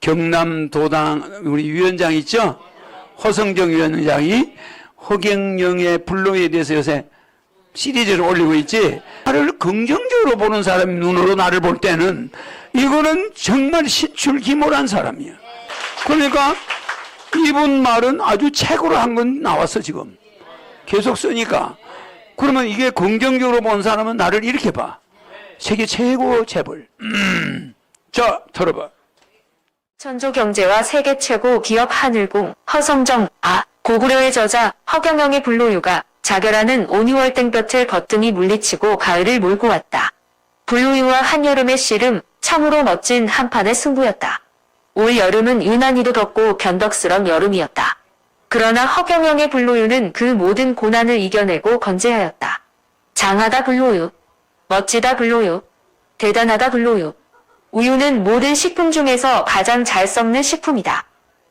경남도당 우리 위원장 있죠? 허성정 위원장이 허경영의 불로에 대해서 요새 시리즈를 올리고 있지. 나를 긍정적으로 보는 사람 눈으로 나를 볼 때는 이거는 정말 신출귀몰한 사람이야. 그러니까 이분 말은 아주 책으로 한 건 나왔어 지금. 계속 쓰니까. 그러면 이게 긍정적으로 본 사람은 나를 이렇게 봐. 세계 최고 재벌. 자, 들어봐. 천조경제와 세계 최고 기업 하늘공, 허성정, 고구려의 저자, 허경영의 불로유가 자결하는 온유월 땡볕을 거뜬히 물리치고 가을을 몰고 왔다. 불로유와 한여름의 씨름, 참으로 멋진 한판의 승부였다. 올 여름은 유난히도 덥고 변덕스런 여름이었다. 그러나 허경영의 불로유는 그 모든 고난을 이겨내고 건재하였다. 장하다 불로유, 멋지다 불로유, 대단하다 불로유. 우유는 모든 식품 중에서 가장 잘 썩는 식품이다.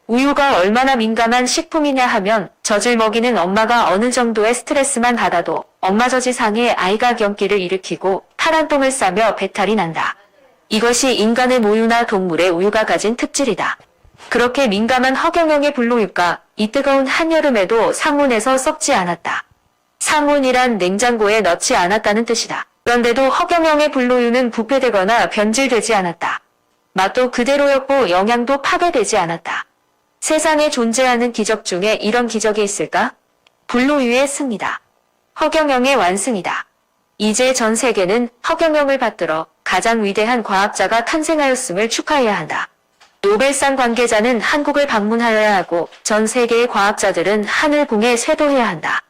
우유가 얼마나 민감한 식품이냐 하면 젖을 먹이는 엄마가 어느 정도의 스트레스만 받아도 엄마 젖이 상해 아이가 경기를 일으키고 파란 똥을 싸며 배탈이 난다. 이것이 인간의 모유나 동물의 우유가 가진 특질이다. 그렇게 민감한 허경영의 불로유가 이 뜨거운 한여름에도 상온에서 썩지 않았다. 상온이란 냉장고에 넣지 않았다는 뜻이다. 그런데도 허경영의 불로유는 부패되거나 변질되지 않았다. 맛도 그대로였고 영양도 파괴되지 않았다. 세상에 존재하는 기적 중에 이런 기적이 있을까? 불로유의 승리다. 허경영의 완승이다. 이제 전 세계는 허경영을 받들어 가장 위대한 과학자가 탄생하였음을 축하해야 한다. 노벨상 관계자는 한국을 방문하여야 하고 전 세계의 과학자들은 하늘궁에 쇄도해야 한다.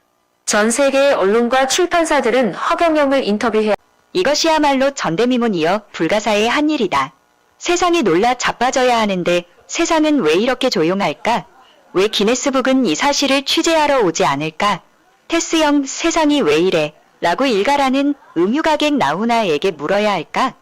전 세계의 언론과 출판사들은 허경영을 인터뷰해야 한다. 이것이야말로 전대미문이여 불가사의 한 일이다. 세상이 놀라 자빠져야 하는데 세상은 왜 이렇게 조용할까? 왜 기네스북은 이 사실을 취재하러 오지 않을까? 테스형 세상이 왜 이래? 라고 일가라는 음유가객 나훈아에게 물어야 할까?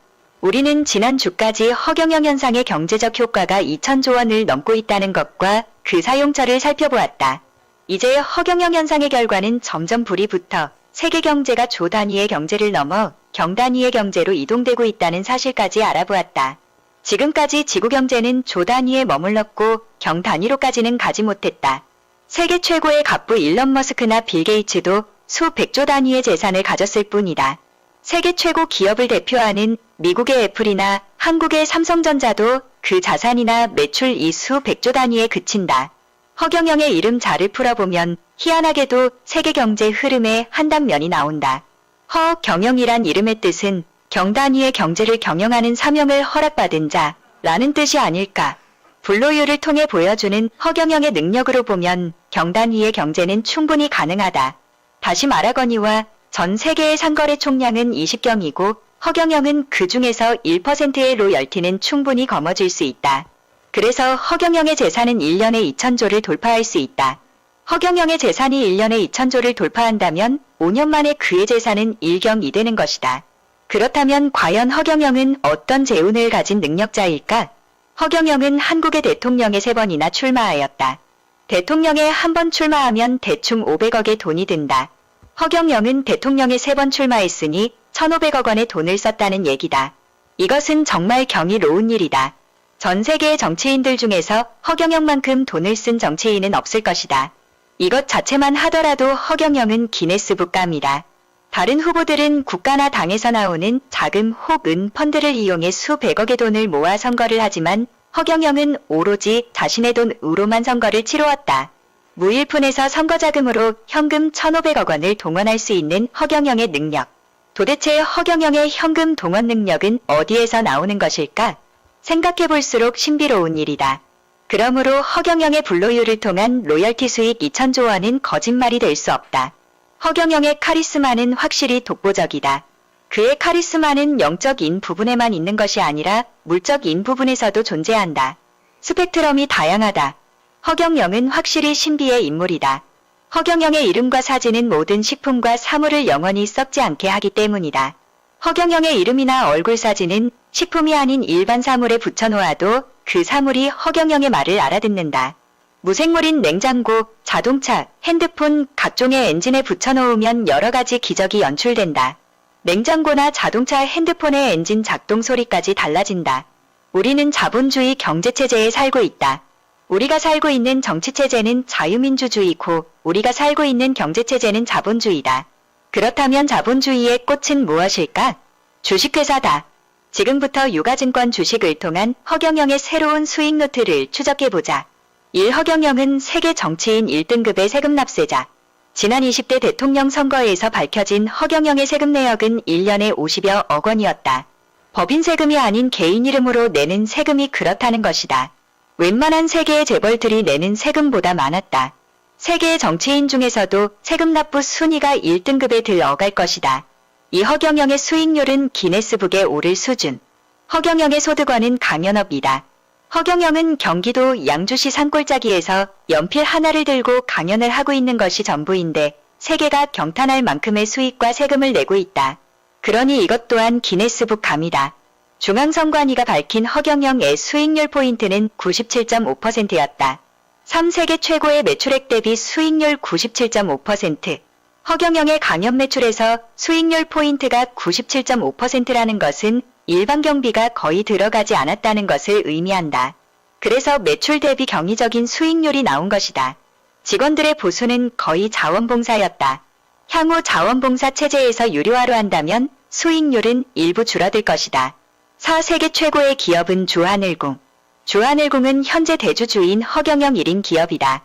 우리는 지난 주까지 허경영 현상의 경제적 효과가 2,000조 원을 넘고 있다는 것과 그 사용처를 살펴보았다. 이제 허경영 현상의 결과는 점점 불이 붙어 세계 경제가 조 단위의 경제를 넘어 경 단위의 경제로 이동되고 있다는 사실까지 알아보았다. 지금까지 지구 경제는 조 단위에 머물렀고 경 단위로까지는 가지 못했다. 세계 최고의 갑부 일론 머스크나 빌 게이츠도 수백조 단위의 재산을 가졌을 뿐이다. 세계 최고 기업을 대표하는 미국의 애플이나 한국의 삼성전자도 그 자산이나 매출 수백조 단위에 그친다. 허경영의 이름 자를 풀어보면 희한하게도 세계 경제 흐름의 한 단면이 나온다. 허경영이란 이름의 뜻은 경 단위의 경제를 경영하는 사명을 허락받은 자라는 뜻이 아닐까. 불로유를 통해 보여주는 허경영의 능력으로 보면 경 단위의 경제는 충분히 가능하다. 다시 말하거니와 전 세계의 상거래 총량은 20경이고 허경영은 그 중에서 1%의 로열티는 충분히 거머쥘 수 있다. 그래서 허경영의 재산은 1년에 2,000조를 돌파할 수 있다. 허경영의 재산이 1년에 2,000조를 돌파한다면 5년 만에 그의 재산은 1경이 되는 것이다. 그렇다면 과연 허경영은 어떤 재운을 가진 능력자일까? 허경영은 한국의 대통령에 3번이나 출마하였다. 대통령에 한 번 출마하면 대충 500억의 돈이 든다. 허경영은 대통령에 3번 출마했으니 1,500억 원의 돈을 썼다는 얘기다. 이것은 정말 경이로운 일이다. 전 세계의 정치인들 중에서 허경영만큼 돈을 쓴 정치인은 없을 것이다. 이것 자체만 하더라도 허경영은 기네스북감이다. 다른 후보들은 국가나 당에서 나오는 자금 혹은 펀드를 이용해 수백억의 돈을 모아 선거를 하지만 허경영은 오로지 자신의 돈으로만 선거를 치루었다. 무일푼에서 선거자금으로 현금 1,500억 원을 동원할 수 있는 허경영의 능력. 도대체 허경영의 현금 동원 능력은 어디에서 나오는 것일까? 생각해볼수록 신비로운 일이다. 그러므로 허경영의 불로유를 통한 로열티 수익 2,000조 원은 거짓말이 될 수 없다. 허경영의 카리스마는 확실히 독보적이다. 그의 카리스마는 영적인 부분에만 있는 것이 아니라 물적인 부분에서도 존재한다. 스펙트럼이 다양하다. 허경영은 확실히 신비의 인물이다. 허경영의 이름과 사진은 모든 식품과 사물을 영원히 썩지 않게 하기 때문이다. 허경영의 이름이나 얼굴 사진은 식품이 아닌 일반 사물에 붙여놓아도 그 사물이 허경영의 말을 알아듣는다. 무생물인 냉장고, 자동차, 핸드폰, 각종의 엔진에 붙여놓으면 여러가지 기적이 연출된다. 냉장고나 자동차, 핸드폰의 엔진 작동 소리까지 달라진다. 우리는 자본주의 경제체제에 살고 있다. 우리가 살고 있는 정치체제는 자유민주주의고 우리가 살고 있는 경제체제는 자본주의다. 그렇다면 자본주의의 꽃은 무엇일까? 주식회사다. 지금부터 유가증권 주식을 통한 허경영의 새로운 수익 노트를 추적해보자. 1. 허경영은 세계 정치인 1등급의 세금 납세자. 지난 20대 대통령 선거에서 밝혀진 허경영의 세금 내역은 1년에 50여억 원이었다. 법인 세금이 아닌 개인 이름으로 내는 세금이 그렇다는 것이다. 웬만한 세계의 재벌들이 내는 세금보다 많았다. 세계의 정치인 중에서도 세금 납부 순위가 1등급에 들어갈 것이다. 이 허경영의 수익률은 기네스북에 오를 수준. 허경영의 소득원은 강연업이다. 허경영은 경기도 양주시 산골짜기에서 연필 하나를 들고 강연을 하고 있는 것이 전부인데 세계가 경탄할 만큼의 수익과 세금을 내고 있다. 그러니 이것 또한 기네스북 감이다. 중앙선관위가 밝힌 허경영의 수익률 포인트는 97.5%였다. 3세계 최고의 매출액 대비 수익률 97.5%. 허경영의 강연 매출에서 수익률 포인트가 97.5%라는 것은 일반 경비가 거의 들어가지 않았다는 것을 의미한다. 그래서 매출 대비 경이적인 수익률이 나온 것이다. 직원들의 보수는 거의 자원봉사였다. 향후 자원봉사 체제에서 유료화로 한다면 수익률은 일부 줄어들 것이다. 4. 세계 최고의 기업은 주하늘궁. 주하늘궁은 현재 대주주인 허경영 1인 기업이다.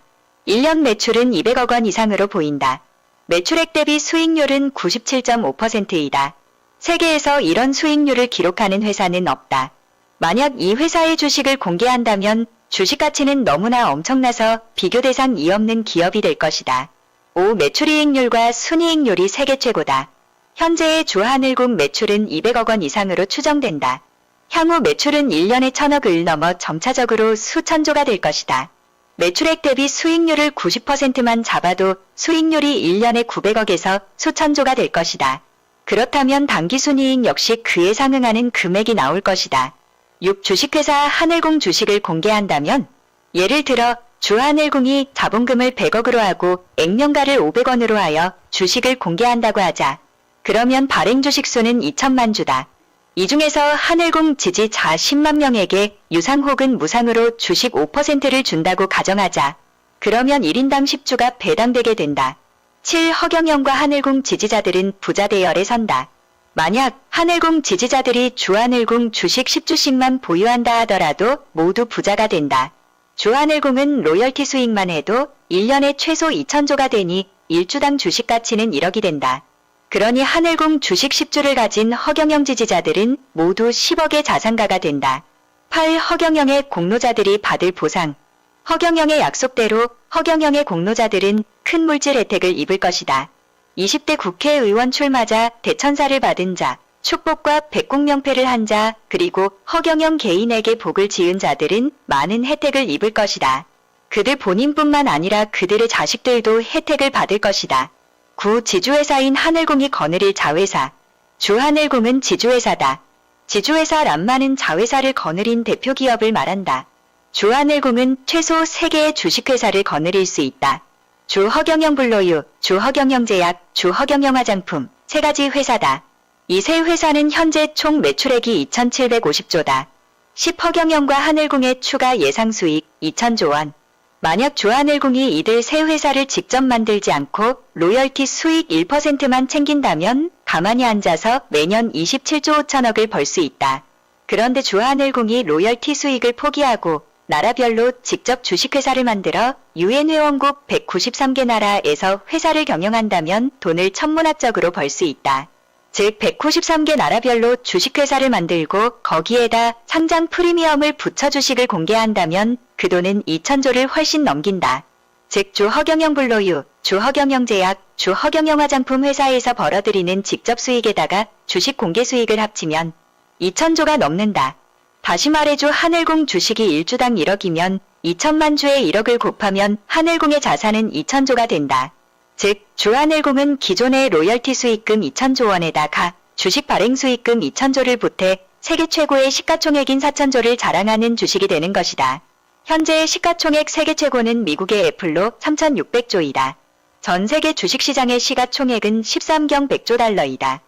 1년 매출은 200억 원 이상으로 보인다. 매출액 대비 수익률은 97.5%이다. 세계에서 이런 수익률을 기록하는 회사는 없다. 만약 이 회사의 주식을 공개한다면 주식 가치는 너무나 엄청나서 비교 대상이 없는 기업이 될 것이다. 5. 매출이익률과 순이익률이 세계 최고다. 현재의 주하늘궁 매출은 200억 원 이상으로 추정된다. 향후 매출은 1년에 1000억을 넘어 점차적으로 수천조가 될 것이다. 매출액 대비 수익률을 90%만 잡아도 수익률이 1년에 900억에서 수천조가 될 것이다. 그렇다면 당기순이익 역시 그에 상응하는 금액이 나올 것이다. 6. 주식회사 하늘궁 주식을 공개한다면 예를 들어 주하늘궁이 자본금을 100억으로 하고 액면가를 500원으로 하여 주식을 공개한다고 하자. 그러면 발행 주식 수는 2천만 주다. 이 중에서 하늘궁 지지자 10만 명에게 유상 혹은 무상으로 주식 5%를 준다고 가정하자. 그러면 1인당 10주가 배당되게 된다. 7. 허경영과 하늘궁 지지자들은 부자 대열에 선다. 만약 하늘궁 지지자들이 주하늘궁 주식 10주씩만 보유한다 하더라도 모두 부자가 된다. 주하늘궁은 로열티 수익만 해도 1년에 최소 2천조가 되니 1주당 주식 가치는 1억이 된다. 그러니 하늘궁 주식 10주를 가진 허경영 지지자들은 모두 10억의 자산가가 된다. 8. 허경영의 공로자들이 받을 보상. 허경영의 약속대로 허경영의 공로자들은 큰 물질 혜택을 입을 것이다. 20대 국회의원 출마자, 대천사를 받은 자, 축복과 백국명패를 한 자, 그리고 허경영 개인에게 복을 지은 자들은 많은 혜택을 입을 것이다. 그들 본인뿐만 아니라 그들의 자식들도 혜택을 받을 것이다. 9. 지주회사인 하늘궁이 거느릴 자회사. 주하늘궁은 지주회사다. 지주회사 란마는 자회사를 거느린 대표 기업을 말한다. 주하늘궁은 최소 3개의 주식회사를 거느릴 수 있다. 주허경영 블로유, 주허경영제약, 주허경영 화장품, 3가지 회사다. 이 세 회사는 현재 총 매출액이 2,750조다. 10. 허경영과 하늘궁의 추가 예상 수익 2천조 원. 만약 주하늘궁이 이들 세 회사를 직접 만들지 않고 로열티 수익 1%만 챙긴다면 가만히 앉아서 매년 27조 5천억을 벌 수 있다. 그런데 주하늘궁이 로열티 수익을 포기하고 나라별로 직접 주식회사를 만들어 UN 회원국 193개 나라에서 회사를 경영한다면 돈을 천문학적으로 벌 수 있다. 즉 193개 나라별로 주식회사를 만들고 거기에다 상장 프리미엄을 붙여 주식을 공개한다면 그 돈은 2천조를 훨씬 넘긴다. 즉 주허경영 블로유, 주허경영 제약, 주허경영 화장품 회사에서 벌어들이는 직접 수익에다가 주식 공개 수익을 합치면 2천조가 넘는다. 다시 말해 주하늘궁 주식이 1주당 1억이면 2천만 주에 1억을 곱하면 하늘궁의 자산은 2천조가 된다. 즉 주하늘궁은 기존의 로열티 수익금 2천조 원에다가 주식 발행 수익금 2천조를 보태 세계 최고의 시가총액인 4천조를 자랑하는 주식이 되는 것이다. 현재의 시가총액 세계 최고는 미국의 애플로 3,600조이다. 전 세계 주식시장의 시가총액은 13경 100조 달러이다.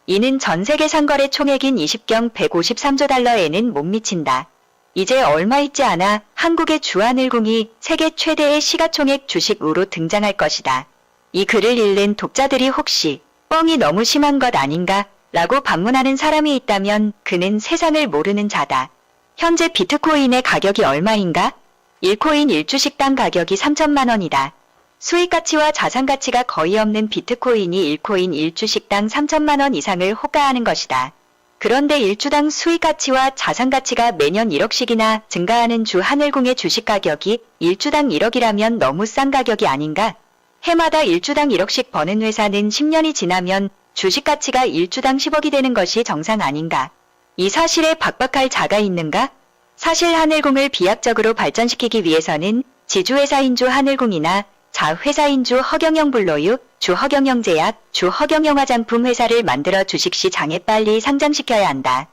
이는 전 세계 상거래 총액인 20경 153조 달러에는 못 미친다. 이제 얼마 있지 않아 한국의 주한일궁이 세계 최대의 시가총액 주식으로 등장할 것이다. 이 글을 읽는 독자들이 혹시 뻥이 너무 심한 것 아닌가? 라고 반문하는 사람이 있다면 그는 세상을 모르는 자다. 현재 비트코인의 가격이 얼마인가? 1코인 1주식당 가격이 3천만 원이다. 수익가치와 자산가치가 거의 없는 비트코인이 1코인 1주식당 3천만 원 이상을 호가하는 것이다. 그런데 1주당 수익가치와 자산가치가 매년 1억씩이나 증가하는 주한일궁의 주식가격이 1주당 1억이라면 너무 싼 가격이 아닌가? 해마다 1주당 1억씩 버는 회사는 10년이 지나면 주식가치가 1주당 10억이 되는 것이 정상 아닌가? 이 사실에 박박할 자가 있는가? 사실 한일궁을 비약적으로 발전시키기 위해서는 지주회사인 주한일궁이나 자회사인 주허경영 블로유, 주허경영 제약, 주허경영 화장품 회사를 만들어 주식시장에 빨리 상장시켜야 한다.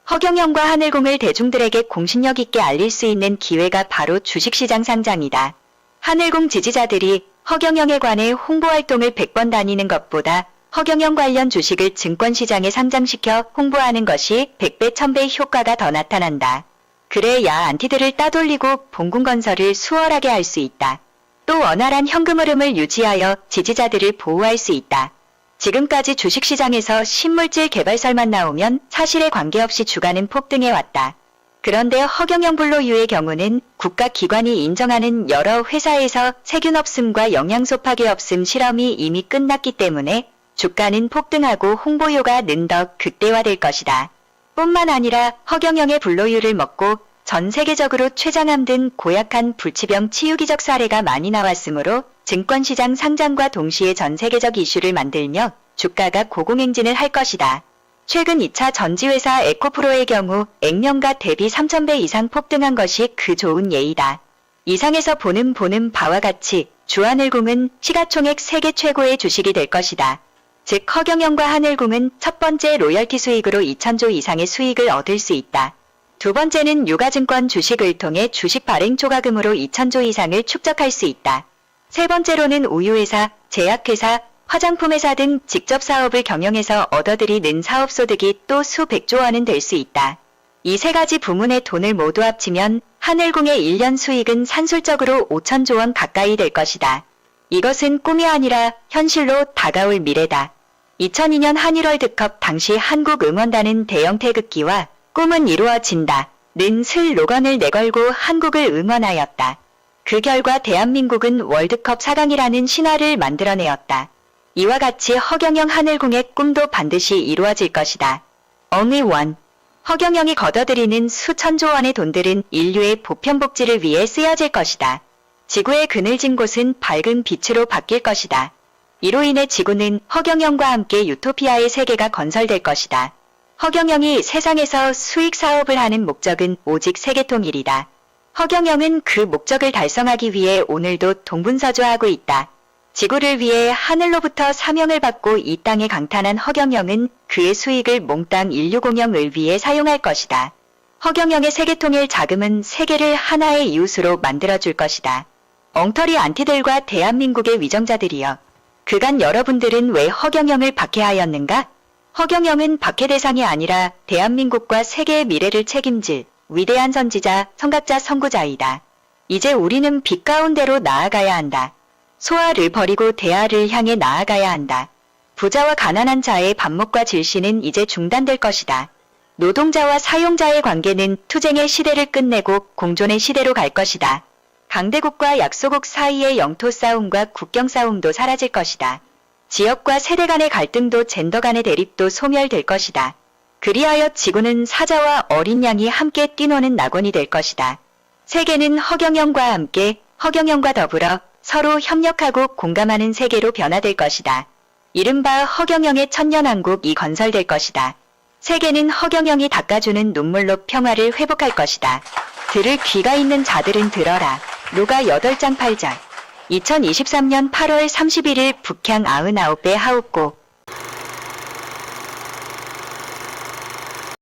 허경영과 한일궁을 대중들에게 공신력 있게 알릴 수 있는 기회가 바로 주식시장 상장이다. 한일궁 지지자들이 허경영에 관해 홍보활동을 100번 다니는 것보다 허경영 관련 주식을 증권시장에 상장시켜 홍보하는 것이 100배, 1000배 효과가 더 나타난다. 그래야 안티들을 따돌리고 봉군건설을 수월하게 할 수 있다. 또 원활한 현금 흐름을 유지하여 지지자들을 보호할 수 있다. 지금까지 주식시장에서 신물질 개발설만 나오면 사실에 관계없이 주가는 폭등해왔다. 그런데 허경영 블로유의 경우는 국가기관이 인정하는 여러 회사에서 세균 없음과 영양소 파괴 없음 실험이 이미 끝났기 때문에 주가는 폭등하고 홍보효가 는 더 극대화될 것이다. 뿐만 아니라 허경영의 블로유를 먹고 전 세계적으로 췌장암 등 고약한 불치병 치유기적 사례가 많이 나왔으므로 증권시장 상장과 동시에 전 세계적 이슈를 만들며 주가가 고공행진을 할 것이다. 최근 2차 전지회사 에코프로의 경우 액면가 대비 3000배 이상 폭등한 것이 그 좋은 예이다. 이상에서 보는 바와 같이 주한일궁은 시가총액 세계 최고의 주식이 될 것이다. 즉 허경영과 한일궁은 첫 번째 로열티 수익으로 2000조 이상의 수익을 얻을 수 있다. 두 번째는 유가증권 주식을 통해 주식 발행 초과금으로 2000조 이상을 축적할 수 있다. 세 번째로는 우유회사, 제약회사, 화장품회사 등 직접 사업을 경영해서 얻어들이는 사업소득이 또 수백조 원은 될 수 있다. 이 세 가지 부문의 돈을 모두 합치면 한일궁의 1년 수익은 산술적으로 5천조 원 가까이 될 것이다. 이것은 꿈이 아니라 현실로 다가올 미래다. 2002년 한일월드컵 당시 한국 응원단은 대형 태극기와 꿈은 이루어진다 는 슬로건을 내걸고 한국을 응원하였다. 그 결과 대한민국은 월드컵 4강이라는 신화를 만들어내었다. 이와 같이 허경영 한일궁의 꿈도 반드시 이루어질 것이다. Only one. 허경영이 걷어들이는 수천조 원의 돈들은 인류의 보편복지를 위해 쓰여질 것이다. 지구의 그늘진 곳은 밝은 빛으로 바뀔 것이다. 이로 인해 지구는 허경영과 함께 유토피아의 세계가 건설될 것이다. 허경영이 세상에서 수익 사업을 하는 목적은 오직 세계통일이다. 허경영은 그 목적을 달성하기 위해 오늘도 동분서주하고 있다. 지구를 위해 하늘로부터 사명을 받고 이 땅에 강탄한 허경영은 그의 수익을 몽땅 인류 공영을 위해 사용할 것이다. 허경영의 세계통일 자금은 세계를 하나의 이웃으로 만들어줄 것이다. 엉터리 안티들과 대한민국의 위정자들이여. 그간 여러분들은 왜 허경영을 박해하였는가? 허경영은 박해 대상이 아니라 대한민국과 세계의 미래를 책임질 위대한 선지자, 선각자, 선구자이다. 이제 우리는 빛 가운데로 나아가야 한다. 소아를 버리고 대아를 향해 나아가야 한다. 부자와 가난한 자의 반목과 질시는 이제 중단될 것이다. 노동자와 사용자의 관계는 투쟁의 시대를 끝내고 공존의 시대로 갈 것이다. 강대국과 약소국 사이의 영토 싸움과 국경 싸움도 사라질 것이다. 지역과 세대 간의 갈등도 젠더 간의 대립도 소멸될 것이다. 그리하여 지구는 사자와 어린 양이 함께 뛰노는 낙원이 될 것이다. 세계는 허경영과 함께 허경영과 더불어 서로 협력하고 공감하는 세계로 변화될 것이다. 이른바 허경영의 천년왕국이 건설될 것이다. 세계는 허경영이 닦아주는 눈물로 평화를 회복할 것이다. 들을 귀가 있는 자들은 들어라. 루가 8장 8절. 2023년 8월 31일 북향 99배 하우고